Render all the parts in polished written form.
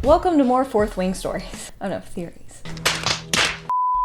Welcome to more Fourth Wing stories. Oh no, theories.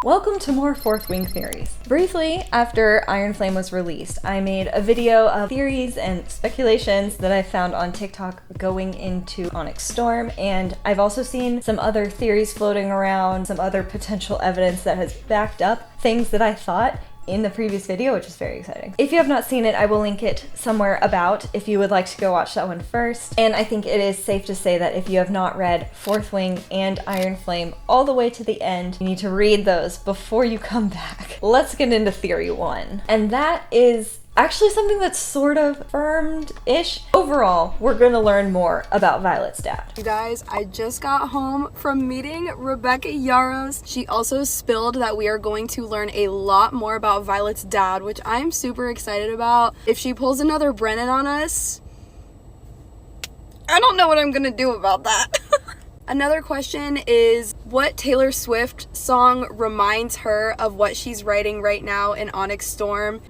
Welcome to more Fourth Wing theories. Briefly, after Iron Flame was released, I made a video of theories and speculations that I found on TikTok going into Onyx Storm, and I've also seen some other theories floating around, some other potential evidence that has backed up things that I thought in the previous video, which is very exciting. If you have not seen it, I will link it somewhere about if you would like to go watch that one first. And I think it is safe to say that if you have not read Fourth Wing and Iron Flame all the way to the end, you need to read those before you come back. Let's get into theory one. And that is actually something that's sort of affirmed-ish. Overall, we're gonna learn more about Violet's dad. You guys, I just got home from meeting Rebecca Yarros. She also spilled that we are going to learn a lot more about Violet's dad, which I'm super excited about. If she pulls another Brennan on us, I don't know what I'm gonna do about that. Another question is, what Taylor Swift song reminds her of what she's writing right now in Onyx Storm?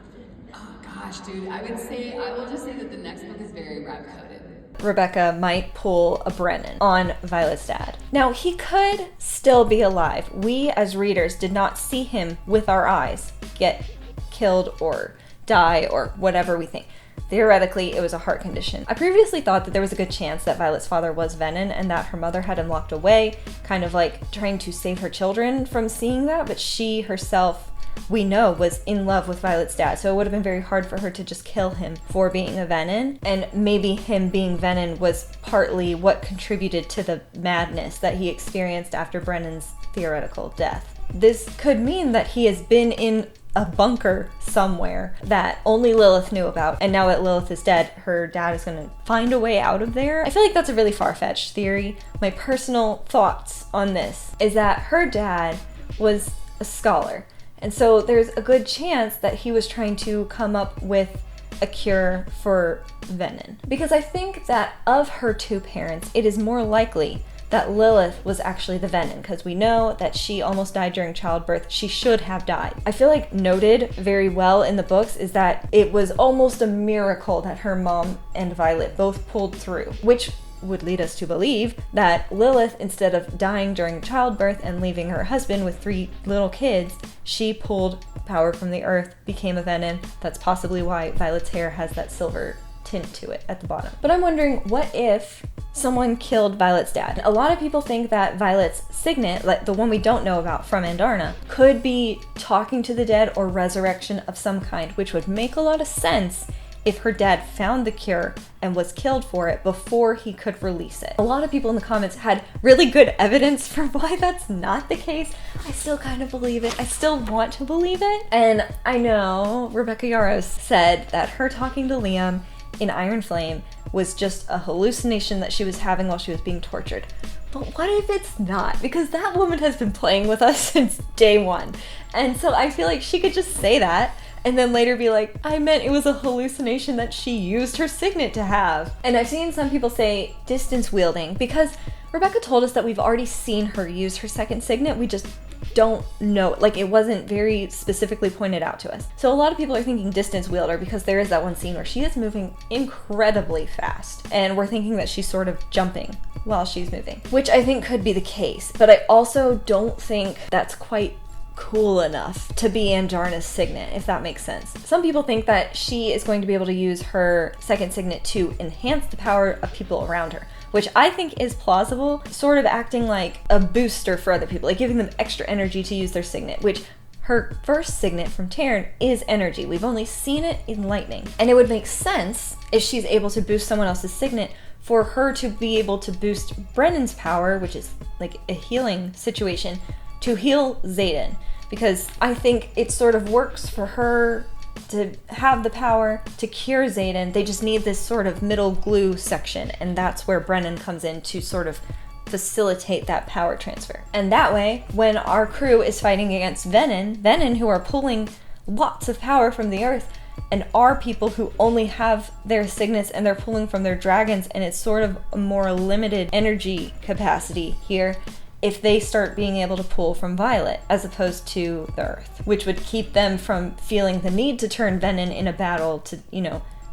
Gosh, dude, I will just say that the next book is very rap-coded. Rebecca might pull a Brennan on Violet's dad. Now, he could still be alive. We, as readers, did not see him with our eyes get killed or die or whatever we think. Theoretically, it was a heart condition. I previously thought that there was a good chance that Violet's father was Venin and that her mother had him locked away, kind of like trying to save her children from seeing that, but she herself, we know, was in love with Violet's dad, so it would have been very hard for her to just kill him for being a Venin, and maybe him being Venin was partly what contributed to the madness that he experienced after Brennan's theoretical death. This could mean that he has been in a bunker somewhere that only Lilith knew about, and now that Lilith is dead, her dad is gonna find a way out of there. I feel like that's a really far-fetched theory. My personal thoughts on this is that her dad was a scholar, and so there's a good chance that he was trying to come up with a cure for Venin. Because I think that of her two parents, it is more likely that Lilith was actually the Venin, because we know that she almost died during childbirth. She should have died. I feel like noted very well in the books is that it was almost a miracle that her mom and Violet both pulled through, which would lead us to believe that Lilith, instead of dying during childbirth and leaving her husband with 3 little kids, she pulled power from the earth, became a Venin. That's possibly why Violet's hair has that silver tint to it at the bottom. But I'm wondering, what if someone killed Violet's dad? A lot of people think that Violet's signet, like the one we don't know about from Andarna, could be talking to the dead or resurrection of some kind, which would make a lot of sense if her dad found the cure and was killed for it before he could release it. A lot of people in the comments had really good evidence for why that's not the case. I still kind of believe it. I still want to believe it. And I know Rebecca Yarros said that her talking to Liam in Iron Flame was just a hallucination that she was having while she was being tortured. But what if it's not? Because that woman has been playing with us since day one. And so I feel like she could just say that and then later be like, I meant it was a hallucination that she used her signet to have. And I've seen some people say distance wielding, because Rebecca told us that we've already seen her use her second signet. We just don't know, like it wasn't very specifically pointed out to us. So a lot of people are thinking distance wielder because there is that one scene where she is moving incredibly fast and we're thinking that she's sort of jumping while she's moving, which I think could be the case. But I also don't think that's quite cool enough to be Andarna's signet, if that makes sense. Some people think that she is going to be able to use her second signet to enhance the power of people around her, which I think is plausible, sort of acting like a booster for other people, like giving them extra energy to use their signet, which her first signet from Tairn is energy. We've only seen it in lightning. And it would make sense if she's able to boost someone else's signet for her to be able to boost Brennan's power, which is like a healing situation, to heal Xaden, because I think it sort of works for her to have the power to cure Xaden. They just need this sort of middle glue section, and that's where Brennan comes in to sort of facilitate that power transfer. And that way, when our crew is fighting against Venin who are pulling lots of power from the earth, and our people who only have their signets and they're pulling from their dragons, and it's sort of a more limited energy capacity here, if they start being able to pull from Violet as opposed to the earth, which would keep them from feeling the need to turn Venin in a battle to,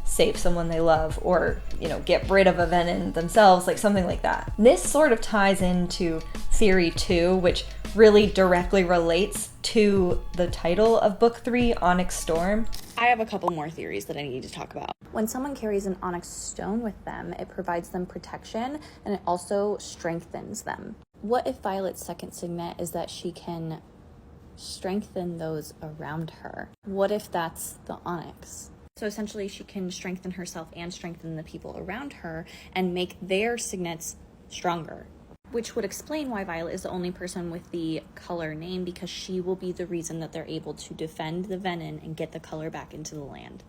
save someone they love or, get rid of a venom themselves, like something like that. This sort of ties into theory 2, which really directly relates to the title of book 3, Onyx Storm. I have a couple more theories that I need to talk about. When someone carries an onyx stone with them, it provides them protection and it also strengthens them. What if Violet's second signet is that she can strengthen those around her? What if that's the onyx? So essentially she can strengthen herself and strengthen the people around her and make their signets stronger. Which would explain why Violet is the only person with the color name, because she will be the reason that they're able to defend the venom and get the color back into the land.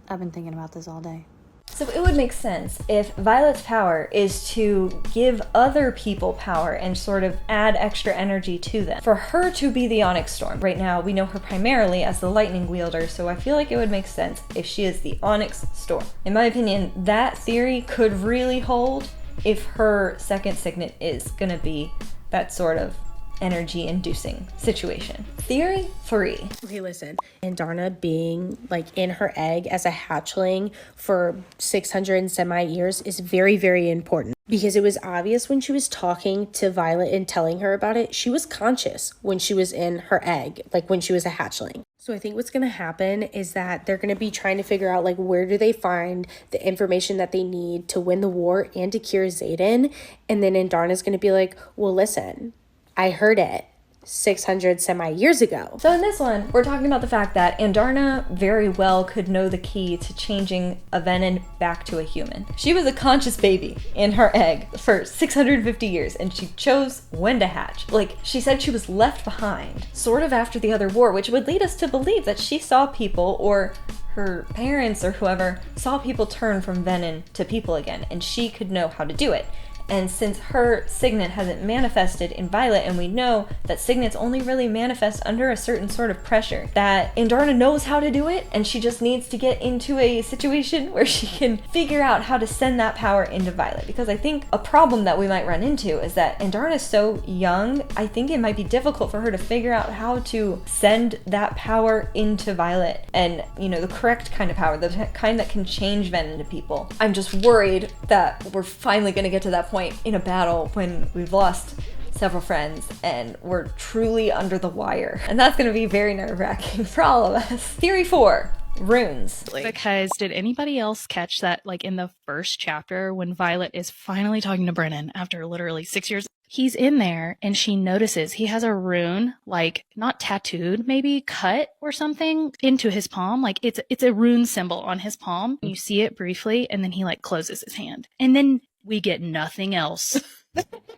I've been thinking about this all day. So it would make sense if Violet's power is to give other people power and sort of add extra energy to them, for her to be the Onyx Storm. Right now, we know her primarily as the lightning wielder, so I feel like it would make sense if she is the Onyx Storm. In my opinion, that theory could really hold if her second signet is gonna be that sort of energy-inducing situation. Theory 3. Okay, listen. Andarna being in her egg as a hatchling for 600 and semi years is very, very important, because it was obvious when she was talking to Violet and telling her about it, she was conscious when she was in her egg, when she was a hatchling. So I think what's going to happen is that they're going to be trying to figure out where do they find the information that they need to win the war and to cure Xaden. And then Andarna's going to be like, well, listen, I heard it 600 semi years ago. So in this one, we're talking about the fact that Andarna very well could know the key to changing a venom back to a human. She was a conscious baby in her egg for 650 years, and she chose when to hatch. She said she was left behind, sort of after the other war, which would lead us to believe that she saw people, or her parents or whoever, saw people turn from venom to people again, and she could know how to do it. And since her signet hasn't manifested in Violet, and we know that signets only really manifest under a certain sort of pressure, that Andarna knows how to do it, and she just needs to get into a situation where she can figure out how to send that power into Violet. Because I think a problem that we might run into is that Andarna is so young, I think it might be difficult for her to figure out how to send that power into Violet, and, the correct kind of power, the kind that can change venom to people. I'm just worried that we're finally going to get to that point in a battle when we've lost several friends and we're truly under the wire. And that's going to be very nerve-wracking for all of us. Theory 4. Runes. Because did anybody else catch that, in the first chapter when Violet is finally talking to Brennan after literally 6 years? He's in there and she notices he has a rune, not tattooed, maybe cut or something into his palm. It's a rune symbol on his palm. You see it briefly and then he closes his hand. And then we get nothing else.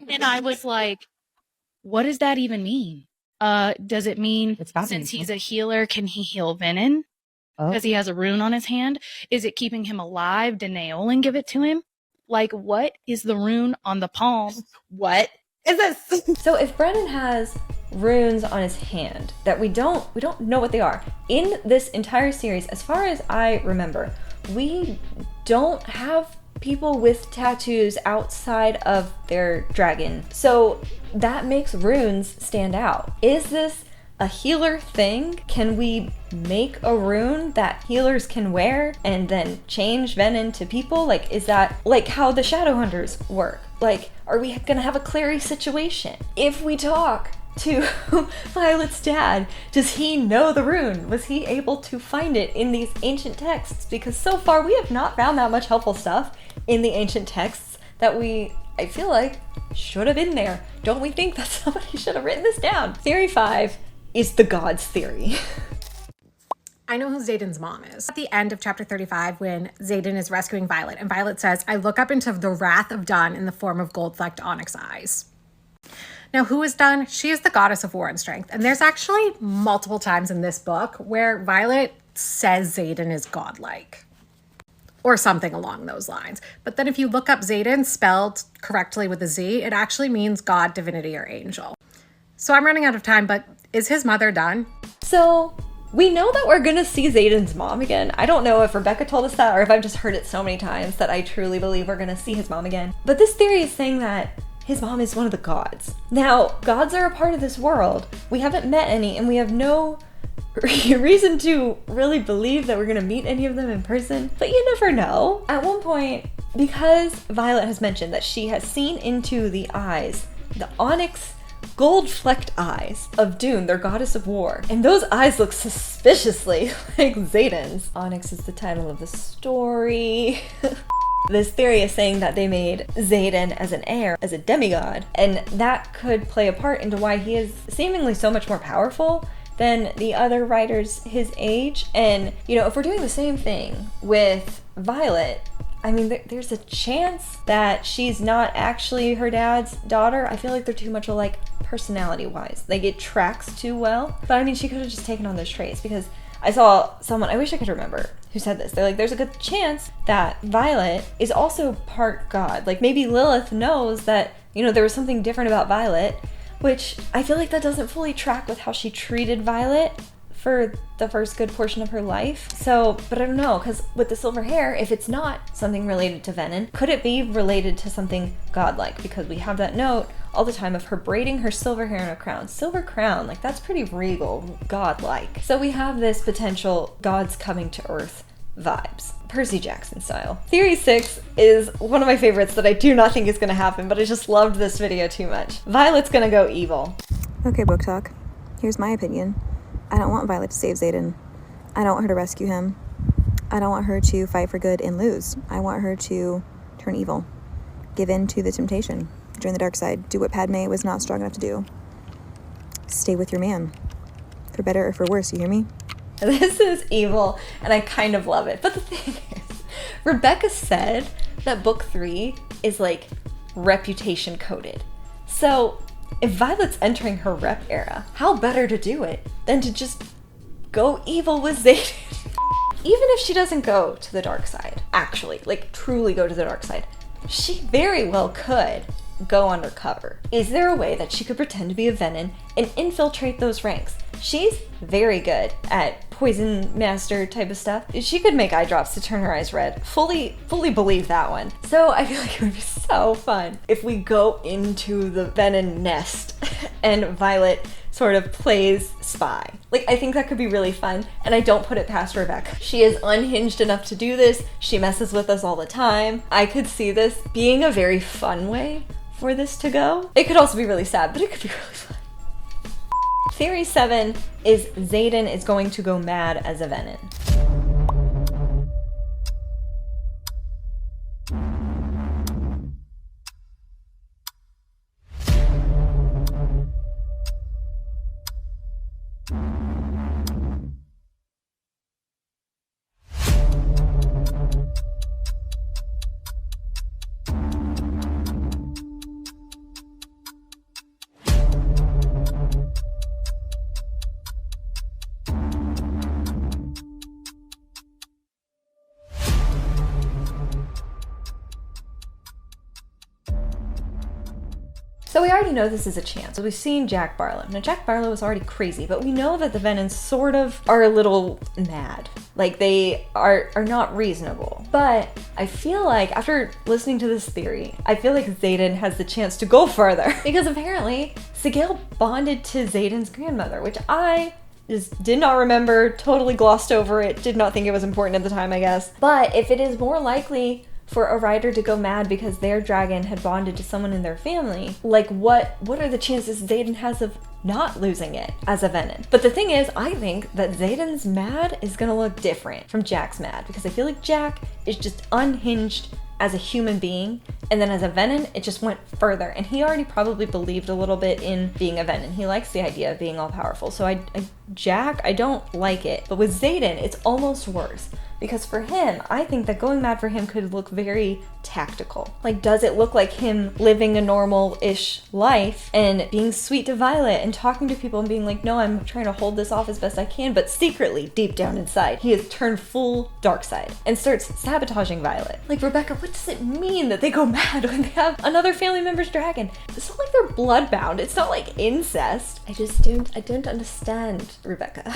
And I was like, what does that even mean? Does it mean since he's a healer, can he heal venom? Because he has a rune on his hand? Is it keeping him alive? Did Naolan give it to him? What is the rune on the palm? What is this? So if Brennan has runes on his hand that we don't know what they are, in this entire series, as far as I remember, we don't have people with tattoos outside of their dragon. So that makes runes stand out. Is this a healer thing? Can we make a rune that healers can wear and then change venom to people? Is that how the Shadowhunters work? Are we gonna have a Clary situation? If we talk to Violet's dad, does he know the rune? Was he able to find it in these ancient texts? Because so far we have not found that much helpful stuff in the ancient texts that I feel like should have been there. Don't we think that somebody should have written this down? Theory 5 is the gods theory. I know who Xaden's mom is. At the end of chapter 35, when Xaden is rescuing Violet, and Violet says, I look up into the wrath of Dun in the form of gold-flecked onyx eyes. Now, who is Dun? She is the goddess of war and strength. And there's actually multiple times in this book where Violet says Xaden is godlike. Or something along those lines. But then if you look up Xaden spelled correctly with a Z, it actually means god, divinity, or angel. So I'm running out of time, but is his mother Dun? So we know that we're gonna see Xaden's mom again. I don't know if Rebecca told us that or if I've just heard it so many times that I truly believe we're gonna see his mom again. But this theory is saying that his mom is one of the gods. Now, gods are a part of this world. We haven't met any, and we have no reason to really believe that we're gonna meet any of them in person, but you never know. At one point, because Violet has mentioned that she has seen into the eyes, the onyx gold-flecked eyes of Dune, their goddess of war. And those eyes look suspiciously like Xaden's. Onyx is the title of the story. This theory is saying that they made Xaden as an heir, as a demigod, and that could play a part into why he is seemingly so much more powerful than the other writers his age. And, you know, if we're doing the same thing with Violet, I mean, there's a chance that she's not actually her dad's daughter. I feel like they're too much alike personality-wise. Like, it tracks too well. But I mean, she could have just taken on those traits, because I saw someone, I wish I could remember who said this. They're like, there's a good chance that Violet is also part god. Like, maybe Lilith knows that, you know, there was something different about Violet, which I feel like that doesn't fully track with how she treated Violet for the first good portion of her life. So, but I don't know, because with the silver hair, if it's not something related to Venom, could it be related to something godlike? Because we have that note all the time of her braiding her silver hair in a crown. Silver crown, like, that's pretty regal, godlike. So we have this potential gods coming to earth vibes. Percy Jackson style. Theory 6 is one of my favorites that I do not think is going to happen, but I just loved this video too much. Violet's going to go evil. Okay, book talk. Here's my opinion. I don't want Violet to save Xaden. I don't want her to rescue him. I don't want her to fight for good and lose. I want her to turn evil. Give in to the temptation. Join the dark side. Do what Padme was not strong enough to do. Stay with your man. For better or for worse, you hear me? This is evil, and I kind of love it. But the thing is, Rebecca said that book 3 is like reputation coded. So if Violet's entering her rep era, how better to do it than to just go evil with Xaden? Even if she doesn't go to the dark side, actually, like truly go to the dark side, she very well could go undercover. Is there a way that she could pretend to be a Venom and infiltrate those ranks? She's very good at poison master type of stuff. She could make eye drops to turn her eyes red. Fully believe that one. So I feel like it would be so fun if we go into the Venom nest and Violet sort of plays spy. Like, I think that could be really fun, and I don't put it past Rebecca. She is unhinged enough to do this. She messes with us all the time. I could see this being a very fun way for this to go. It could also be really sad, but it could be really fun. Theory 7 is Xaden is going to go mad as a Venom. So we already know this is a chance. So we've seen Jack Barlow. Now Jack Barlow is already crazy, but we know that the Venoms sort of are a little mad. Like, they are not reasonable. But I feel like after listening to this theory, I feel like Xaden has the chance to go further. Because apparently Sgaeyl bonded to Xaden's grandmother, which I just did not remember, totally glossed over it, did not think it was important at the time, I guess. But if it is more likely for a rider to go mad because their dragon had bonded to someone in their family, like what are the chances Xaden has of not losing it as a Venom? But the thing is, I think that Xaden's mad is gonna look different from Jack's mad, because I feel like Jack is just unhinged as a human being, and then as a Venom, it just went further, and he already probably believed a little bit in being a Venom. He likes the idea of being all powerful. So Jack, I don't like it. But with Xaden, it's almost worse. Because for him, I think that going mad for him could look very tactical. Like, does it look like him living a normal-ish life and being sweet to Violet and talking to people and being like, no, I'm trying to hold this off as best I can, but secretly, deep down inside, he has turned full dark side and starts sabotaging Violet. Like, Rebecca, what does it mean that they go mad when they have another family member's dragon? It's not like they're bloodbound. It's not like incest. I don't understand, Rebecca.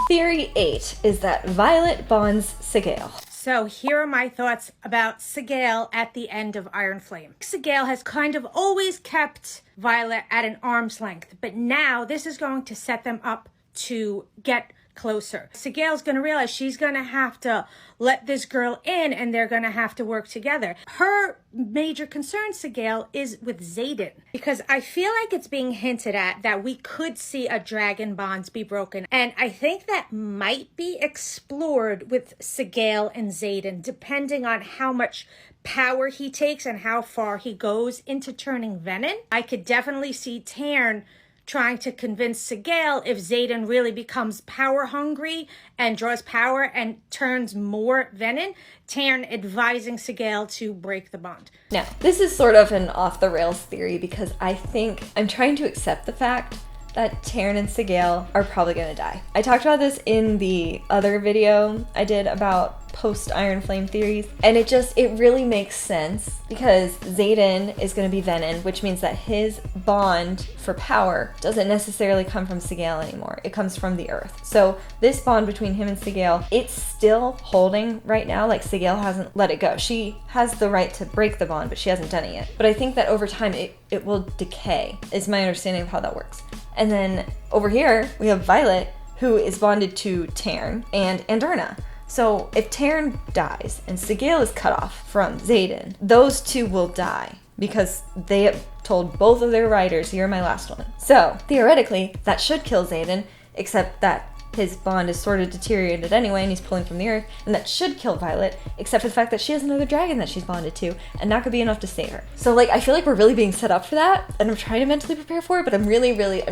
Theory 8 is that Violet bonds Sgaeyl. So here are my thoughts about Sgaeyl at the end of Iron Flame. Sgaeyl has kind of always kept Violet at an arm's length, but now this is going to set them up to get closer. Sgaeyl's gonna realize she's gonna have to let this girl in and they're gonna have to work together. Her major concern, Sgaeyl, is with Xaden, because I feel like it's being hinted at that we could see a dragon bonds be broken, and I think that might be explored with Sgaeyl and Xaden, depending on how much power he takes and how far he goes into turning venom. I could definitely see Tairn trying to convince Sgaeyl if Xaden really becomes power hungry and draws power and turns more venom, Tairn advising Sgaeyl to break the bond. Now, this is sort of an off the rails theory because I think I'm trying to accept the fact that Tairn and Sgaeyl are probably gonna die. I talked about this in the other video I did about post Iron Flame theories, and it really makes sense because Xaden is going to be Venom, which means that his bond for power doesn't necessarily come from Sgaeyl anymore. It comes from the earth. So this bond between him and Sgaeyl, it's still holding right now. Like, Sgaeyl hasn't let it go. She has the right to break the bond, but she hasn't done it yet. But I think that over time it will decay, is my understanding of how that works. And then over here we have Violet, who is bonded to Tairn and Andarna. So if Tairn dies and Sgaeyl is cut off from Xaden, those two will die because they have told both of their riders, "You're my last one." So theoretically, that should kill Xaden, except that his bond is sort of deteriorated anyway and he's pulling from the earth, and that should kill Violet, except for the fact that she has another dragon that she's bonded to, and that could be enough to save her. So like, I feel like we're really being set up for that, and I'm trying to mentally prepare for it, but I'm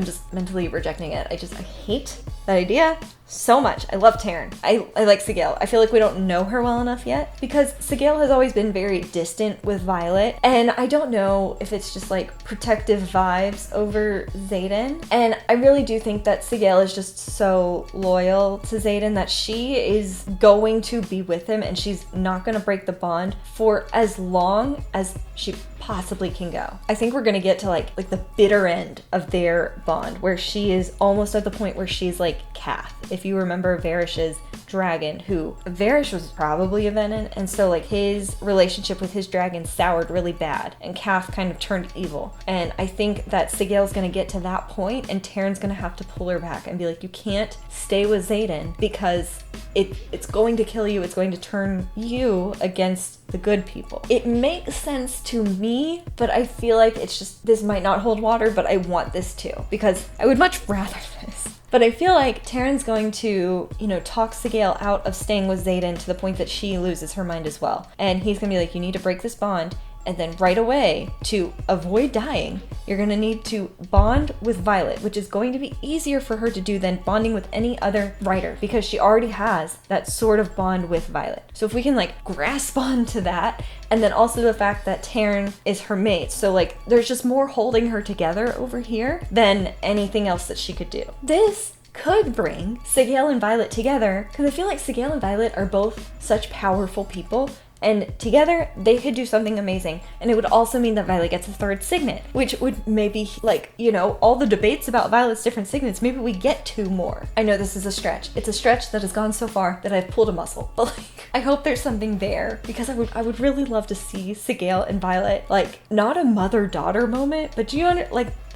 just mentally rejecting it. I hate that idea so much. I love Tairn. I like Sgaeyl. I feel like we don't know her well enough yet because Sgaeyl has always been very distant with Violet, and I don't know if it's just like protective vibes over Xaden. And I really do think that Sgaeyl is just so loyal to Xaden that she is going to be with him, and she's not going to break the bond for as long as she possibly can go. I think we're gonna get to like the bitter end of their bond, where she is almost at the point where she's like Kath. If you remember Varish's dragon, who Varish was probably a venom, and so like his relationship with his dragon soured really bad, and Kath kind of turned evil. And I think that Sgaeyl's gonna get to that point, and Tairn's gonna have to pull her back and be like, you can't stay with Xaden because it's going to kill you. It's going to turn you against the good people. It makes sense to me, but I feel like it's just, this might not hold water, but I want this to, because I would much rather this. But I feel like Tairn's going to, talk Sgaeyl out of staying with Xaden to the point that she loses her mind as well. And he's gonna be like, you need to break this bond, and then right away, to avoid dying, you're gonna need to bond with Violet, which is going to be easier for her to do than bonding with any other rider, because she already has that sort of bond with Violet. So if we can grasp onto that, and then also the fact that Tairn is her mate, so there's just more holding her together over here than anything else that she could do. This could bring Sgaeyl and Violet together, because I feel like Sgaeyl and Violet are both such powerful people, and together they could do something amazing. And it would also mean that Violet gets a third signet, which would maybe, all the debates about Violet's different signets, maybe we get 2 more. I know this is a stretch. It's a stretch that has gone so far that I've pulled a muscle. But I hope there's something there, because I would really love to see Sgaeyl and Violet, not a mother-daughter moment, but do you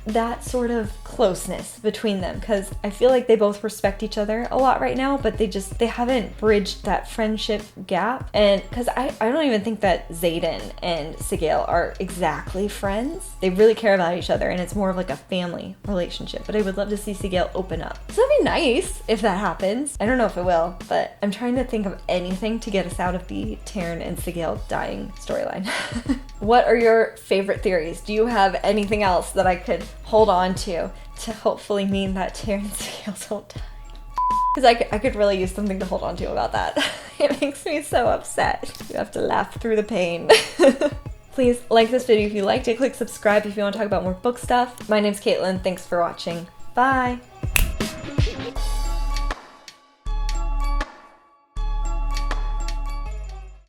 that sort of closeness between them, because I feel like they both respect each other a lot right now, but they haven't bridged that friendship gap. And because I don't even think that Xaden and Sgaeyl are exactly friends. They really care about each other, and it's more of a family relationship, but I would love to see Sgaeyl open up. So that'd be nice if that happens. I don't know if it will, but I'm trying to think of anything to get us out of the Tairn and Sgaeyl dying storyline. What are your favorite theories? Do you have anything else that I could hold on to hopefully mean that Tairn and Sgaeyl don't die? Because I could really use something to hold on to about that. It makes me so upset. You have to laugh through the pain. Please like this video if you liked it. Click subscribe if you want to talk about more book stuff. My name's Katelyn. Thanks for watching. Bye.